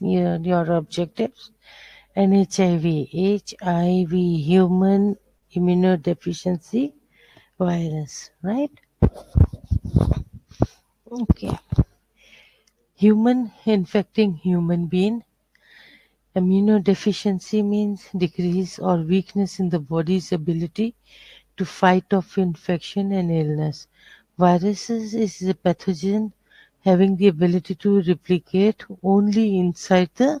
your objectives and HIV, human immunodeficiency virus, right? Okay, human infecting human being. Immunodeficiency means decrease or weakness in the body's ability to fight off infection and illness. Viruses is a pathogen having the ability to replicate only inside the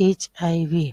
HIV।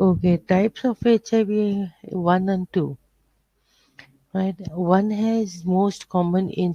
okay, types of HIV 1 and 2, right? One is most common in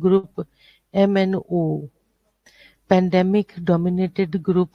group M and O, pandemic dominated group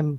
M।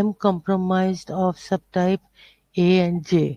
M comprised of subtype A and J।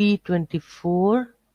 P24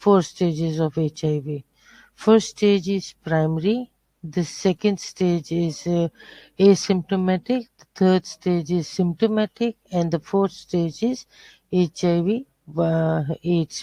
4 stages of HIV. First stage is primary. The second stage is asymptomatic. The third stage is symptomatic, and the fourth stage is HIV AIDS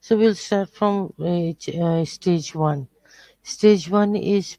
So we'll start from stage 1. Stage 1 is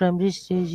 primary stage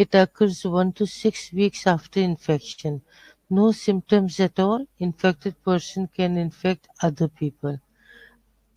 It occurs 1 to 6 weeks after infection. No symptoms at all. Infected person can infect other people.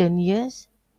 10 years.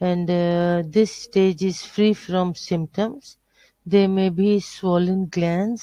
And this stage is free from symptoms. There may be swollen glands.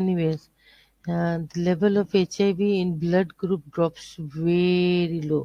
Anyways, the level of HIV in blood group drops very low.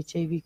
HIV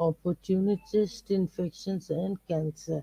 opportunist infections and cancer.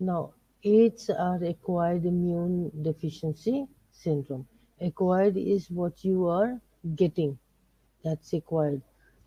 Now, AIDS are acquired immune deficiency syndrome. Acquired is what you are getting. That's acquired.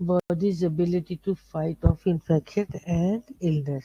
body's ability to fight off infection and illness.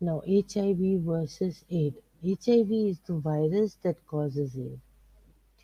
Now, HIV versus AIDS. HIV is the virus that causes AIDS.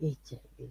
HIV.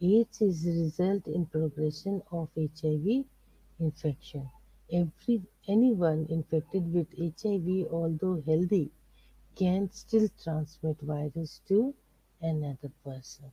AIDS is a result in progression of HIV infection. Anyone infected with HIV, although healthy, can still transmit virus to another person.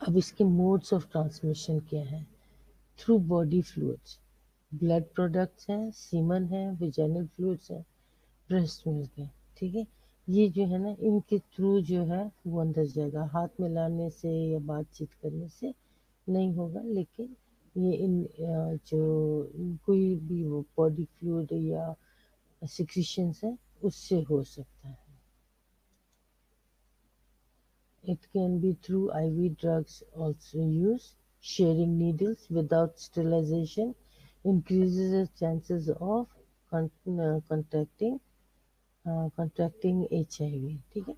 اب اس کے modes of transmission کیا ہے؟ Through body fluids, blood products ہیں، semen ہے، ویجینل fluids ہیں، breast ملک ہے، ٹھیک ہے. یہ جو ہے نا ان کے تھرو جو ہے وہ اندر جائے گا. ہاتھ ملانے سے یا بات چیت کرنے سے نہیں ہوگا، لیکن یہ ان جو کوئی بھی وہ باڈی فلوئڈ یا سیکریشنس ہے اس سے ہو سکتا ہے. It can be through IV drugs also used. Sharing needles without sterilization increases the chances of contracting HIV. ٹھیک ہے.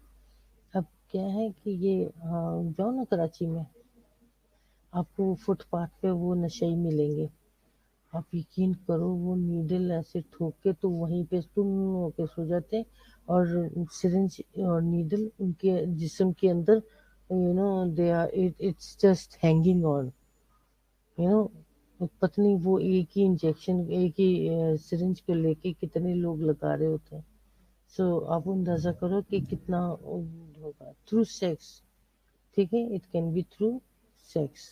اب کیا ہے کہ یہ جاؤ نا کراچی میں آپ کو فٹ پاتھ پہ وہ نشئی ملیں گے. آپ یقین کرو وہ نیڈل ایسے ٹھوک کے تو وہیں پہ تم ہو کے سو جاتے، اور سرنج اور نیڈل ان کے جسم کے اندر they are it's just hanging on پتہ نہیں وہ ایک ہی انجیکشن ایک ہی سرنج کو لے کے کتنے لوگ لگا رہے ہوتے ہیں. سو آپ اندازہ کرو کہ کتنا ہوگا تھرو سیکس. ٹھیک ہے. It can be through sex.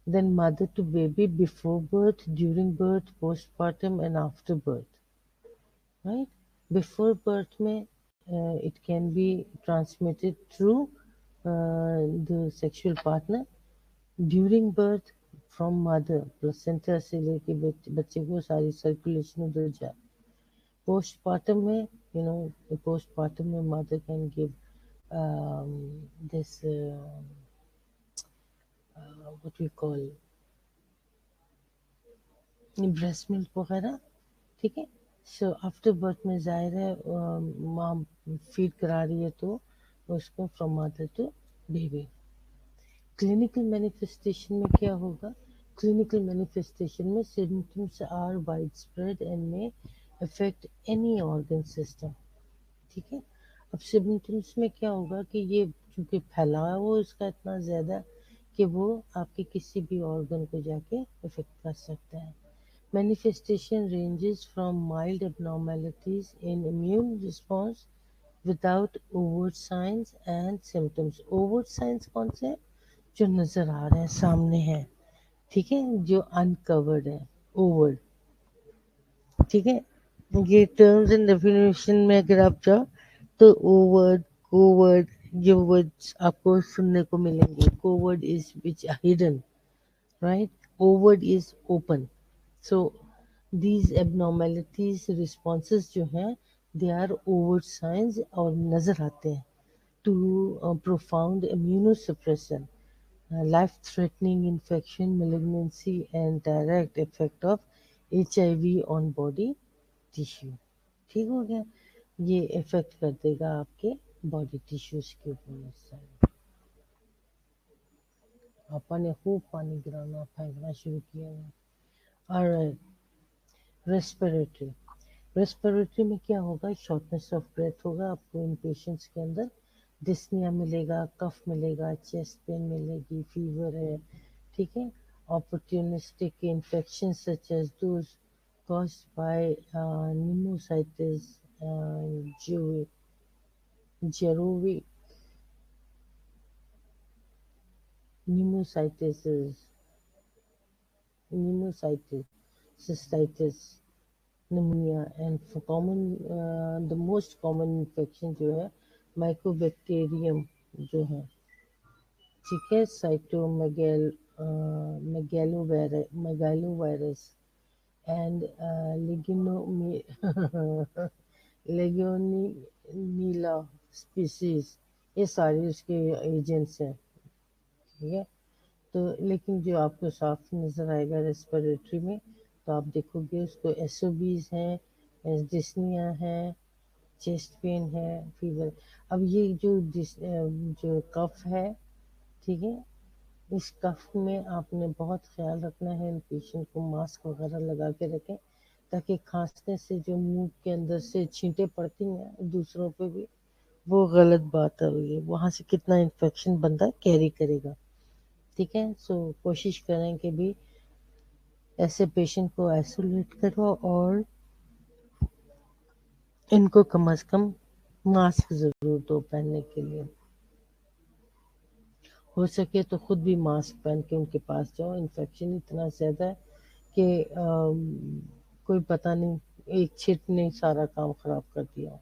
Then mother to baby before birth, during birth, postpartum and after birth. Right? Before birth mein, it can be transmitted through the sexual partner. During birth, from mother, placenta سے لے کے بچے کو ساری circulation ادھر جائے. Postpartum mein, postpartum mein mother can give this what we call breast milk وغیرہ. ٹھیک ہے. سو آفٹر برتھ میں ظاہر ہے ماں فیڈ کرا رہی ہے تو اس کو from mother to baby. Clinical manifestation میں کیا ہوگا؟ کلینکل مینیفیسٹیشن میں symptoms are widespread and in affect any organ system. ٹھیک ہے. اب سمپٹمس میں کیا ہوگا کہ یہ چونکہ پھیلا ہوا اس کا اتنا زیادہ کہ وہ آپ کے کسی بھی آرگن کو جا کے افیکٹ کر سکتا ہے. Manifestation ranges from mild abnormalities in immune response without overt signs and symptoms. Overt signs کون سے ہیں؟ جو نظر آ رہے ہیں، سامنے ہیں. ٹھیک ہے. جو uncovered ہے. overt. ٹھیک ہے. یہ ٹرمز اینڈ ڈیفینیشن میں اگر آپ جاؤ تو overt covert یہ words آپ کو سننے کو ملیں گے. covert is which are hidden, right? overt is open. So these abnormalities responses جو ہیں they are overt signs اور نظر آتے ہیں to profound immunosuppression, life threatening infection, malignancy and direct effect of HIV on body tissue. ٹھیک ہو گیا. یہ effect کر دے گا آپ کے باڈی ٹیشوز کے اوپر. پاپا نے خوب پانی گرانا پھینکنا شروع کیا ہے. Alright. ریسپریٹری میں کیا ہوگا؟ شارٹنیس آف بریتھ ہوگا آپ کو ان پیشنٹس کے اندر. ڈسنیا ملے گا، کف ملے گا، چیسٹ پین ملے گی، فیور ہے. ٹھیک ہے. opportunistic infections such as those caused by pneumocystis, Jerovi pneumocystis, cystitis, pneumonia and for common the most common infection جو ہے مائکوبیکٹیریم جو ہے. ٹھیک ہے. میگالو وائرس اینڈ لیگیونیلا اسپیسیز، یہ سارے اس کے ایجنٹس ہیں. ٹھیک ہے. تو لیکن جو آپ کو صاف نظر آئے گا ریسپریٹری میں تو آپ دیکھو گے اس کو ایس او بیز ہیں، ڈسنیا ہے، چیسٹ پین ہے، فیور. اب یہ جو کف ہے، ٹھیک ہے، اس کف میں آپ نے بہت خیال رکھنا ہے. ان پیشنٹ کو ماسک وغیرہ لگا کے رکھیں تاکہ کھانسنے سے جو منہ کے اندر سے چھینٹیں پڑتی ہیں دوسروں پہ بھی وہ غلط بات ہے. وہاں سے کتنا انفیکشن بندہ کیری کرے گا. ٹھیک ہے. سو کوشش کریں کہ بھی ایسے پیشنٹ کو آئسولیٹ کرو اور ان کو کم از کم ماسک ضرور دو پہننے کے لیے. ہو سکے تو خود بھی ماسک پہن کے ان کے پاس جاؤ. انفیکشن اتنا زیادہ ہے کہ کوئی پتہ نہیں ایک چھٹ نے سارا کام خراب کر دیا.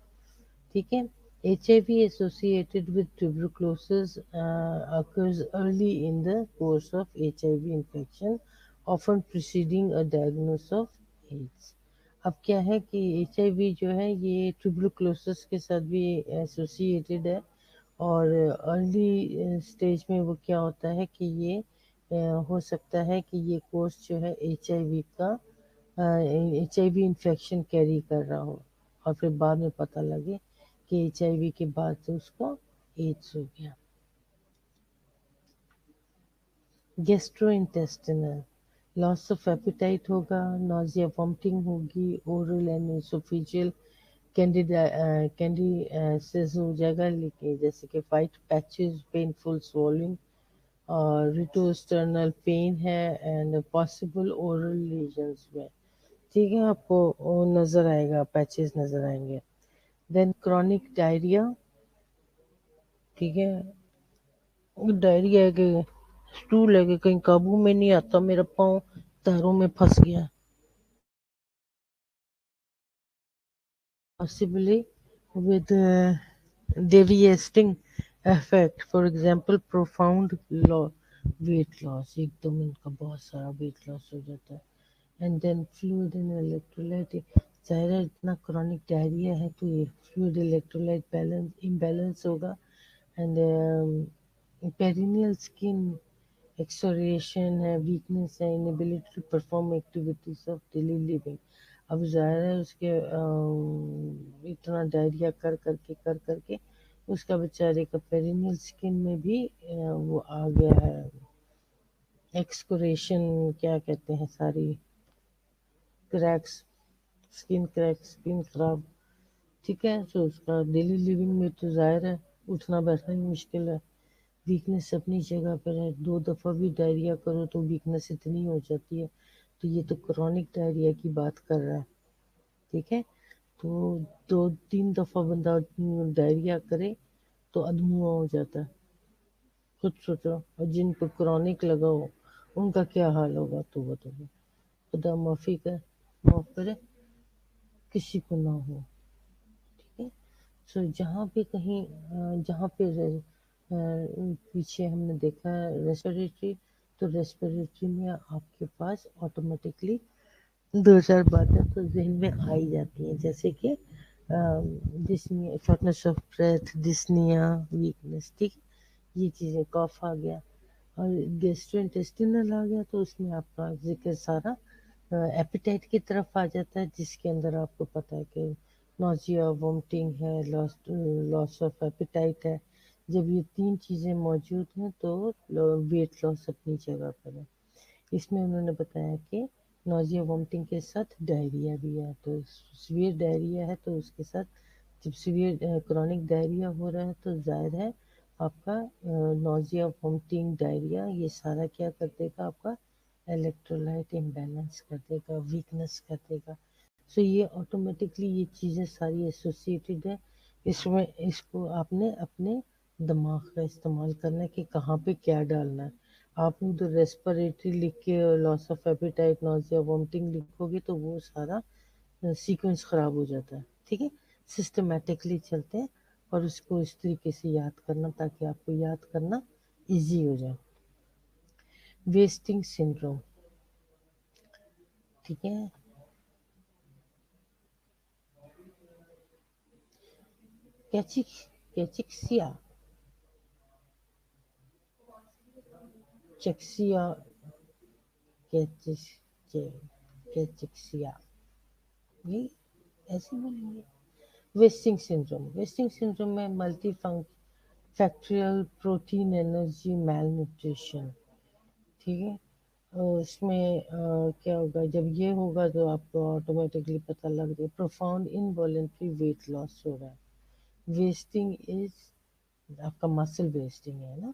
ٹھیک ہے. HIV associated with tuberculosis occurs early in the course of HIV infection, often preceding a diagnosis of AIDS. اب کیا ہے کہ HIV جو ہے یہ ٹیوبرکلوسس کے ساتھ بھی ایسوسیٹیڈ ہے اور ارلی اسٹیج میں وہ کیا ہوتا ہے کہ یہ ہو سکتا ہے کہ یہ کورس جو ہے HIV کا HIV انفیکشن کیری کر رہا ہو اور پھر بعد میں پتہ لگے کہ HIV کے بعد اس کو ایڈس ہو گیا. Gastrointestinal loss of appetite ہوگا, نوزیا وامٹنگ ہوگی, اورل اینڈ اسوفیجیل کینڈیسز ہو جائے گا, جیسے کہ وائٹ پیچز, پینفل سوالنگ اور ریٹروسٹرنل پین ہے اینڈ پاسبل اورل لیجنز میں. ٹھیک ہے, آپ کو نظر آئے گا, پیچز نظر آئیں گے. دین کرونک ڈائریا. ٹھیک ہے, ڈائریا ہے کہ اسٹول ہے کہ کہیں قابو میں نہیں آتا, میرا پاؤں تاروں میں پھنس گیا. possibly with devastating effect, for example profound weight loss. ایک دم ان کا بہت سارا weight loss ہو جاتا ہے. And then fluid and electrolyte. ظاہر ہے اتنا کرونک ڈائریا ہے تو یہ فلوئڈ الیکٹرولائٹ بیلنس امبیلنس ہوگا. اینڈ پیرینیل اسکن ایکسوریشن ہے, ویکنیس ہے, inability to perform activities of daily living. اب ظاہر ہے اس کے اتنا ڈائریا کر کے اس کا بیچارے کا پیرینیل اسکن میں بھی وہ آ گیا ہے ایکسکوریشن, کیا کہتے ہیں, ساری کریکس, اسکن خراب. ٹھیک ہے, تو اس کا ڈیلی لیونگ میں تو ظاہر ہے اٹھنا بیٹھنا ہی مشکل ہے. ویکنیس اپنی جگہ پر ہے, 2 دفعہ بھی ڈائریا کرو تو ویکنیس اتنی ہو جاتی ہے. تو یہ تو کرونک ڈائریا کی بات کر رہا ہے. ٹھیک ہے, تو 2-3 دفعہ بندہ ڈائریا کرے تو ادموا ہو جاتا ہے. خود سوچو, اور جن کو کرونک لگا ہو ان کا کیا حال ہوگا. تو خدا معافی کرے, کسی کو نہ ہو. ٹھیک ہے, سو جہاں پہ کہیں جہاں پہ پیچھے ہم نے دیکھا ہے ریسپریٹری, تو ریسپریٹری میں آپ کے پاس آٹومیٹکلی 2-4 باتیں تو ذہن میں آئی جاتی ہیں, جیسے کہ ڈسنیا, شارٹنیس آف بریتھ, ڈسنیا, ویکنیس. ٹھیک, یہ چیزیں, کاف آ گیا اور گیسٹرو انٹیسٹینل آ گیا, تو اس میں آپ کا ذکر سارا ایپیٹائٹ کی طرف آ جاتا ہے, جس کے اندر آپ کو پتہ ہے کہ نوزیا, وامٹنگ ہے, لاس آف ایپیٹائٹ ہے. جب یہ 3 چیزیں موجود ہیں تو ویٹ لاس اپنی جگہ پر ہے. اس میں انہوں نے بتایا کہ نوزیا وامٹنگ کے ساتھ ڈائریا بھی ہے, تو سیویئر ڈائریا ہے تو اس کے ساتھ جب سیویئر کرونک ڈائریا ہو رہا ہے تو ظاہر ہے آپ کا نوزیا, وامٹنگ, ڈائریا یہ سارا کیا کر دے گا, آپ کا الیکٹرولائٹ امبیلنس کر دے گا, ویکنیس کر دے گا. سو یہ آٹومیٹکلی یہ چیزیں ساری ایسوسیٹیڈ ہے. اس کو آپ نے اپنے دماغ کا استعمال کرنا ہے کہ کہاں پہ کیا ڈالنا ہے. آپ ادھر ریسپریٹری لکھ کے لاس آف ایپیٹائٹ, نوزیا, وامٹنگ لکھو گے تو وہ سارا سیکوینس خراب ہو جاتا ہے. ٹھیک ہے, سسٹمیٹکلی چلتے ہیں اور اس کو اس طریقے سے یاد کرنا تاکہ آپ کو یاد کرنا ایزی ہو جائے. Wasting syndrome. ٹھیک ہے, کیچکسیا, چیکسیا, کیچکسیا, یہ ایسے بولیں گے. Wasting syndrome. ویسٹنگ سنڈروم میں ملٹی فیکٹریل پروٹین انرجی میل نیوٹریشن. ٹھیک ہے, اس میں کیا ہوگا, جب یہ ہوگا تو آپ کو آٹومیٹکلی پتہ لگ جائے پروفاؤنڈ انوالنٹری ویٹ لاس ہو رہا ہے. ویسٹنگ از آپ کا مسل ویسٹنگ ہے نا.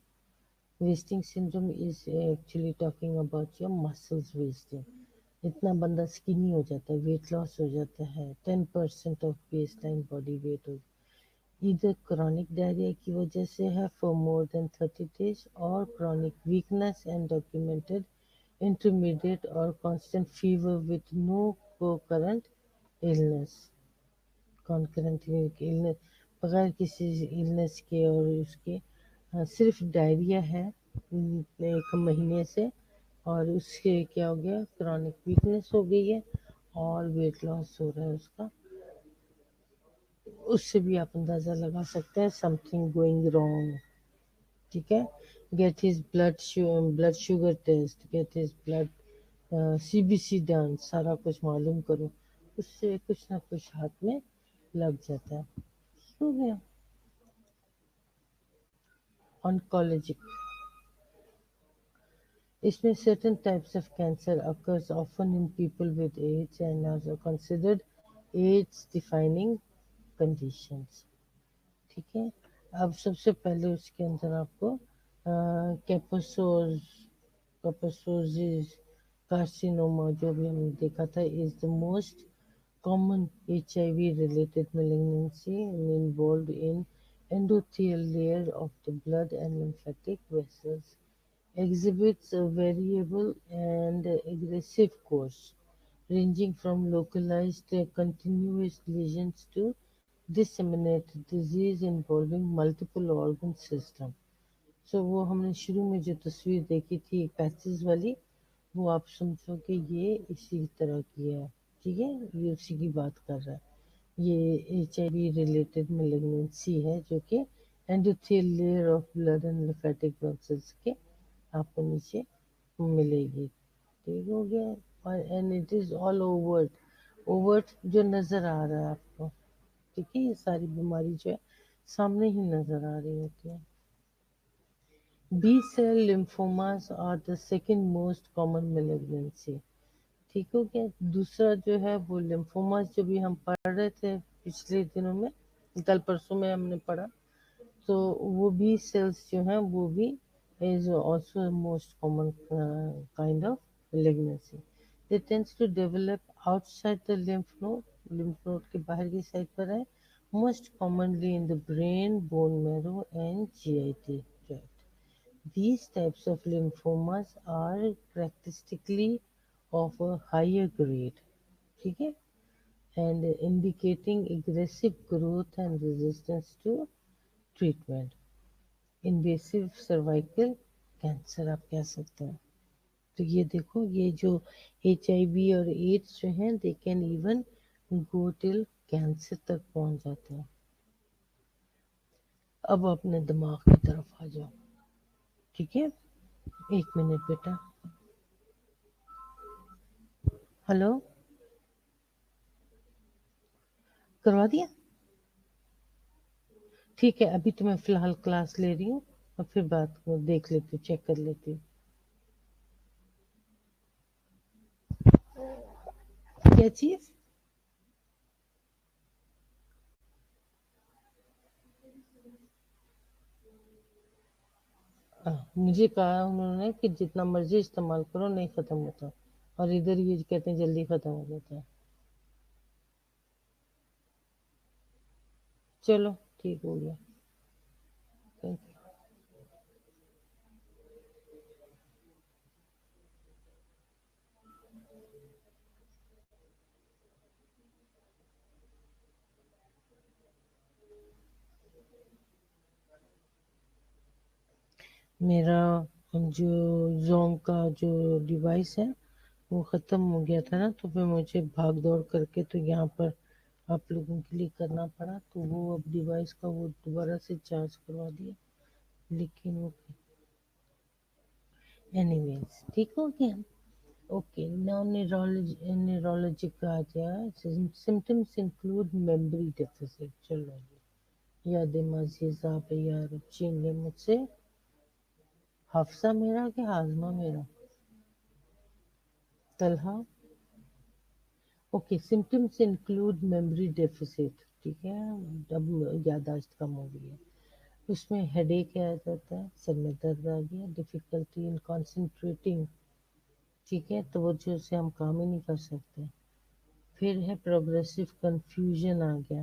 Wasting syndrome is actually talking about your muscles wasting. اتنا بندہ سکنی ہو جاتا ہے, ویٹ لاس ہو جاتا ہے, 10% of baseline body weight ہو. ادھر کرونک ڈائریا کی وجہ سے ہے فار مور دین 30 days اور chronic weakness and documented intermediate or constant fever with no concurrent illness بغیر کسی illness کے اور اس کے صرف ڈائریا ہے 1 مہینے سے اور اس سے کیا ہو گیا کرونک ویکنس ہو گئی ہے اور ویٹ لاس ہو رہا ہے اس کا اس سے بھی آپ اندازہ لگا سکتے ہیں سم تھنگ گوئنگ رانگ ٹھیک ہے get his blood sugar test get his blood CBC done سارا کچھ معلوم کرو اس سے کچھ نہ کچھ ہاتھ میں لگ جاتا ہے ہو گیا آنکولوجی اس میں certain types of cancer occurs often in people with AIDS and are considered AIDS defining conditions ٹھیک ہے اب سب سے پہلے اس کے اندر آپ کو کیپسوزز کارسینوما جو بھی ہم نے دیکھا تھا is the most common HIV related malignancy involved in endothelial layer of the blood and lymphatic vessels exhibits a variable and aggressive course ranging from localized continuous lesions to disseminated disease involving multiple organ systems. So وہ ہم نے شروع میں جو تصویر دیکھی تھی patches والی وہ آپ سمجھو کہ یہ اسی طرح کی ہے ٹھیک ہے یہ اسی کی بات کر رہا ہے یہ HIV ریلیٹڈ میلیگنینسی ہے جو کہ endothelial layer of blood and lymphatic vessels کے آپ کو نیچے ملے گی ٹھیک ہو گیا اور and it is all avert جو نظر آ رہا ہے آپ کو ٹھیک ہے یہ ساری بیماری جو ہے سامنے ہی نظر آ رہی ہوتی ہے B-cell lymphomas are the second most common malignancy ٹھیک ہو گیا دوسرا جو ہے وہ لمفوماس جو بھی ہم پڑھ رہے تھے پچھلے دنوں میں کل پرسوں میں ہم نے پڑھا تو وہ بھی سیلز جو ہیں وہ بھی is also the most common kind of malignancy. They tends to develop outside the lymph node کے باہر کی سائڈ پر ہے most commonly in the brain, bone marrow and GIT tract. These types of lymphomas are characteristically of a higher grade ٹھیک ہے and indicating aggressive growth and resistance to treatment. Invasive cervical cancer آپ کہہ سکتے ہیں تو یہ دیکھو یہ جو HIV اور AIDS جو ہیں they can even go till cancer تک پہنچ جاتے ہیں اب اپنے دماغ کی طرف آ جاؤ ٹھیک ہے 1 منٹ بیٹا ہلو کروا دیا ٹھیک ہے ابھی تو میں فی الحال کلاس لے رہی ہوں اور پھر بات کو دیکھ لیتی ہوں چیک کر لیتی ہوں کیا چیز مجھے کہا انہوں نے کہ جتنا مرضی استعمال کرو نہیں ختم ہوتا اور ادھر یہ کہتے ہیں جلدی ختم ہو جاتا ہے چلو ٹھیک ہو گیا تھینک یو میرا جو زوم کا جو ڈیوائس ہے وہ ختم ہو گیا تھا نا تو پھر مجھے بھاگ دوڑ کر کے تو یہاں پر آپ لوگوں کے لیے کرنا پڑا تو وہ اب ڈیوائس کا وہ دوبارہ سے چارج کروا دیا لیکن وہ اینی ویز ٹھیک ہو گیا اوکے ناؤ نیورولوجی کا آ گیا سمٹمس انکلوڈ میموری ڈیفیسٹ چلو یادیں عزیزہ پہ یار چھین لے مجھ سے حفصہ میرا کہ ہاضمہ میرا Talha okay symptoms include memory deficits ٹھیک ہے اب یادداشت کم ہو گئی ہے اس میں ہیڈ ایک آ جاتا ہے سر میں درد آ گیا ڈیفیکلٹی ان کانسنٹریٹنگ ٹھیک ہے توجہ سے ہم کام ہی نہیں کر سکتے پھر ہے پروگریسو کنفیوژن آ گیا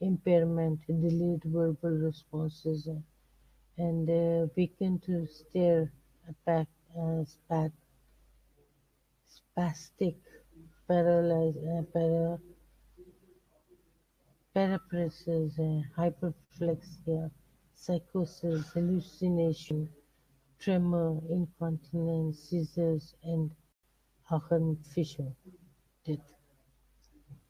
impairment, delayed verbal responses, and weaken to stare, apac, spastic, paraparesis, hyperplexia, psychosis, hallucination, tremor, incontinence, seizures, and Hagen-Fischer death.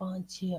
5-6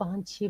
5-6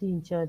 3-4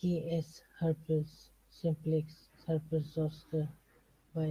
KS herpes simplex, herpes zoster by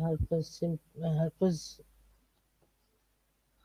herpes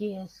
KS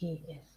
KS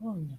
Oh, no.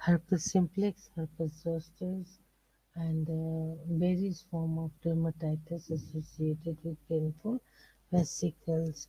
herpes simplex, herpes zoster, and various form of dermatitis associated with painful vesicles.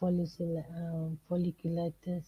folliculitis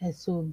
SOB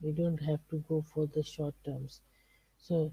You don't have to go for the short terms. So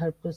herpes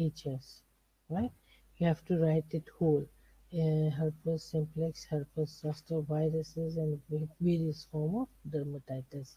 HS, right? You have to write it whole. Herpes simplex, herpes zoster viruses and various form of dermatitis,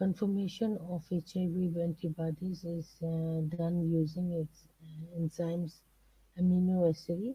Confirmation of HIV antibodies is done using enzymes amino acid,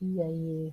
EIA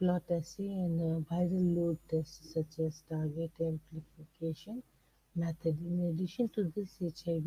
Plot assay and viral load tests such as target amplification method. In addition to this, HIV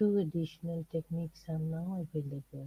2 additional techniques are now available,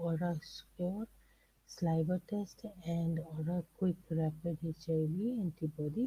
Aura score saliva test and Aura quick rapid HIV antibody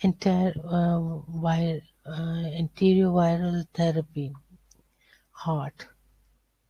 antiretroviral therapy, heart,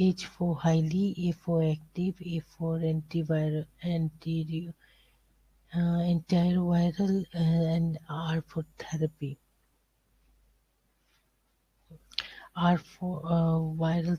H4 highly, A4 active, A4 antiretroviral and R for therapy, R for viral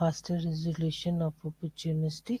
faster resolution of opportunistic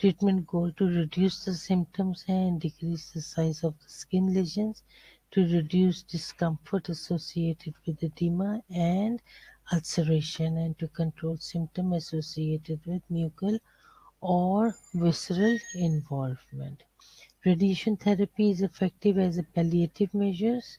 treatment goal to reduce the symptoms and decrease the size of the skin lesions, to reduce discomfort associated with edema and ulceration, and to control symptoms associated with mucal or visceral involvement. Radiation therapy is effective as a palliative measures,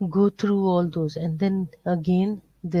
go through all those, and then again the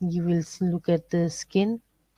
you will look at the skin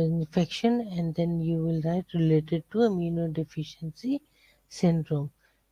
infection, and then you will write related to immunodeficiency syndrome।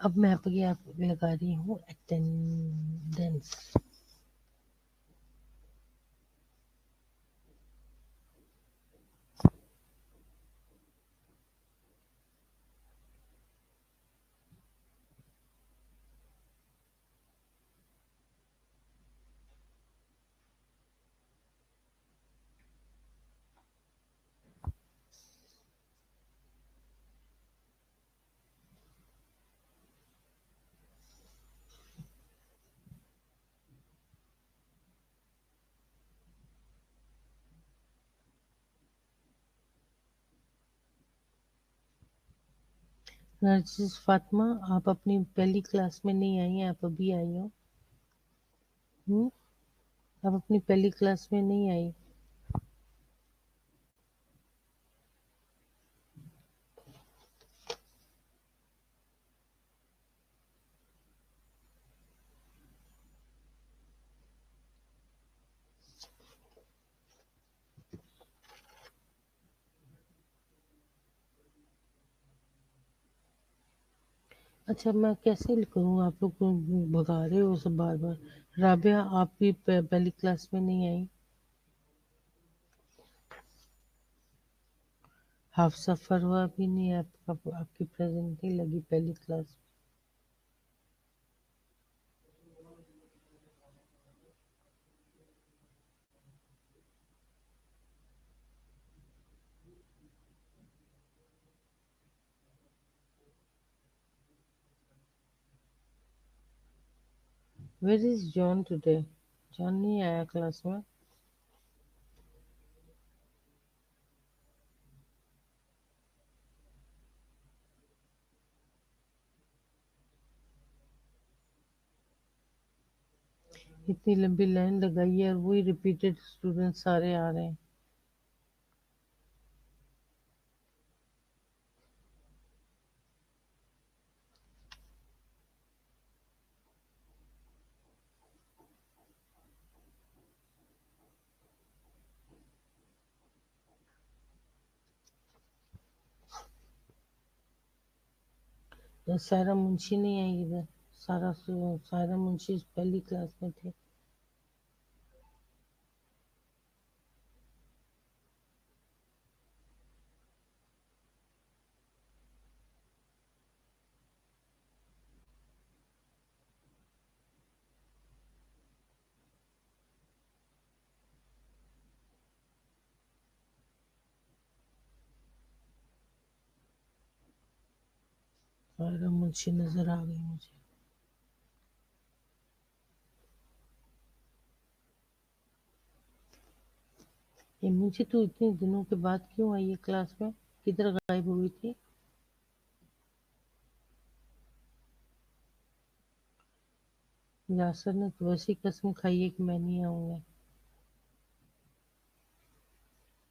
اب میں آپ کی آپ لگا رہی ہوں attendance. Narjis Fatima, آپ اپنی پہلی کلاس میں نہیں آئی ہیں، آپ ابھی آئی ہو. آپ اپنی پہلی کلاس میں نہیں آئی. اچھا میں کیسے کروں، آپ لوگ بھگا رہے ہو سب بار بار. رابعہ آپ بھی پہلی کلاس میں نہیں آئی. حافظہ فروہ بھی نہیں، آپ کی پریزنٹ نہیں لگی پہلی class. Where is John today? John نہیں آیا کلاس میں. اتنی لمبی لائن لگائی ہے اور وہی ریپیٹڈ اسٹوڈنٹ سارے آ رہے ہیں. سائرہ منشی نہیں آئی ادھر. سائرہ منشی پہلی کلاس میں تھے. سائرہ منشی نظر آ گئی مجھے. یہ مجھے تو اتنے دنوں کے بعد کیوں آئی ہے کلاس میں؟ کدھر غائب ہوئی تھی؟ یاسر نے تو ویسی قسم کھائی ہے کہ میں نہیں آؤں گا.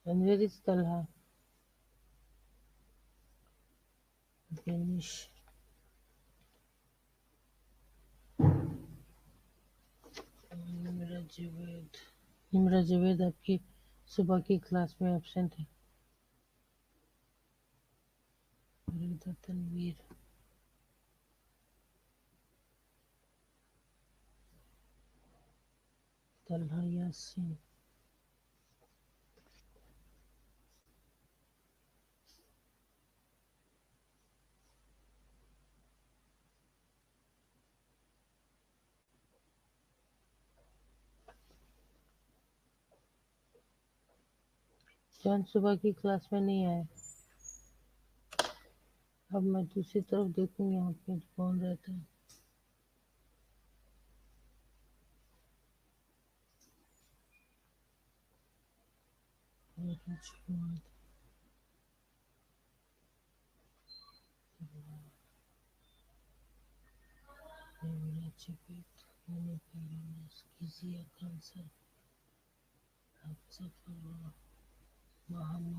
انویر از طلحہ. دانش. نمرہ جاوید آپ کی صبح کی کلاس میں ایبسنٹ ہے. فریدہ تنویر. طلحہ یاسین. جان صبح کی کلاس میں نہیں آئے. اب میں دوسری طرف دیکھوں یہاں پہ کون رہتا ہے.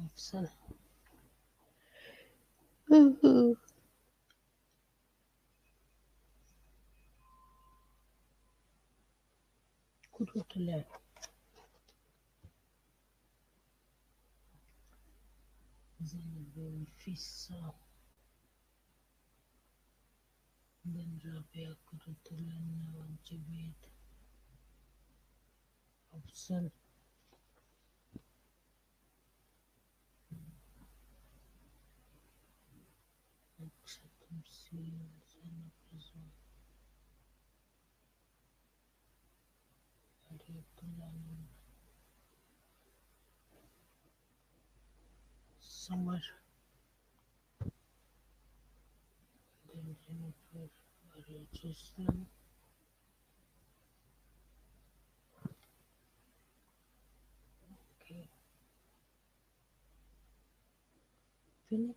افسر. فیصا. then Rabia Kurutulan Javed Afzal Akshatam Seal Zainab Rizwan Ali Abdullah Samar then Jennifer Arij Islam. Okay, finish.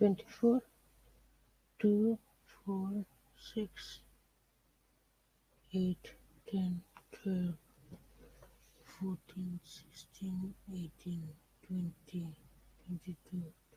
24 2 4 6 8 10 12 14 16 18 20 22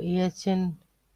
AHN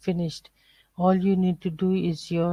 finished all you need to do is your